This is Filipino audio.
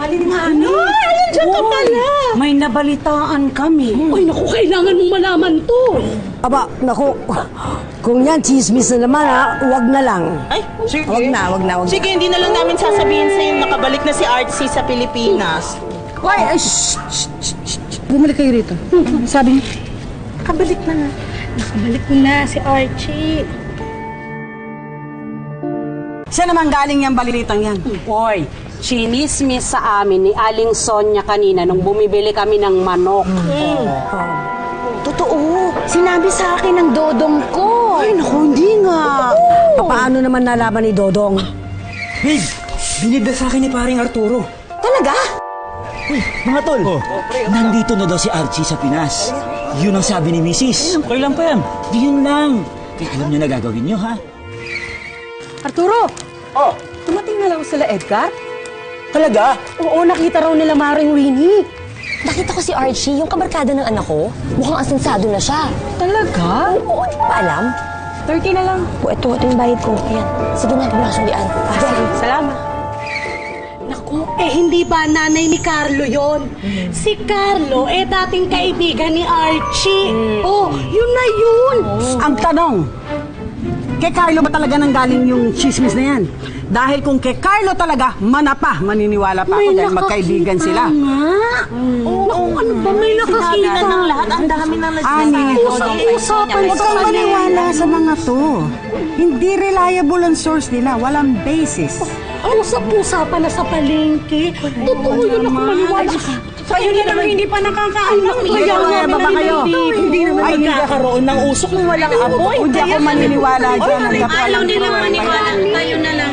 Alin nga, ano? Ay, nandiyan ka pala. May nabalitaan kami. Ay, naku, kailangan mong malaman to. Aba, naku, kung yan, chismis na naman ha, huwag na lang. Ay, sige. Huwag na. Sige, hindi na lang namin sasabihin sa'yo nakabalik na si Artsy sa Pilipinas. Why? Shh. Bumalik kayo rito. Sabi niyo? Nakabalik na nga. Nakabalik na si Archie. Siya naman galing yung balitang yan. Hoy, chinismis sa amin ni Aling Sonia kanina nung bumibili kami ng manok. Totoo. Sinabi sa akin ng dodong ko. Ay, naku, hindi nga. Paano naman nalaman ni Dodong? Babe, binida sa akin ni paring Arturo. Talaga? Uy, mga tol, nandito na daw si Archie sa Pinas. Yun ang sabi ni Mrs. Okay lang pa yan. Yun lang. Kaya alam nyo na gagawin nyo, ha? Arturo! Oh? Tumating na lang sila Edgar? Talaga? Oo, nakita raw nila Maring Winnie. Nakita ko si Archie, yung kabarkada ng anak ko. Mukhang asensado na siya. Talaga? Oo, di pa alam. 30 na lang. O, ito yung bayad ko. Ayan. Sige na, pinasulian. Sige, salamat. Naku, hindi ba nanay ni Carlo yon? Si Carlo, dating kaibigan ni Archie. Oh, yun na yun. Ang tanong, kay Carlo ba talaga nang galing yung chismis na yan? Dahil kung kay Carlo talaga, maniniwala pa ako dahil magkaibigan sila. Oo, ano ba? May nakakita ng lahat. Ang dami na Usapan Huwag kang maniwala sa mga to. Hindi reliable ang source nila. Walang basis. Usap-usapan na sa palengke. Totoo yun ako maniwala. Kayo na naman hindi pa nakakaalam. Kaya ba kayo? Hindi naman magkakaroon ng usok nang walang apoy. Hindi ako maniniwala dyan. Ayaw nilang maniwala. Tayo na lang.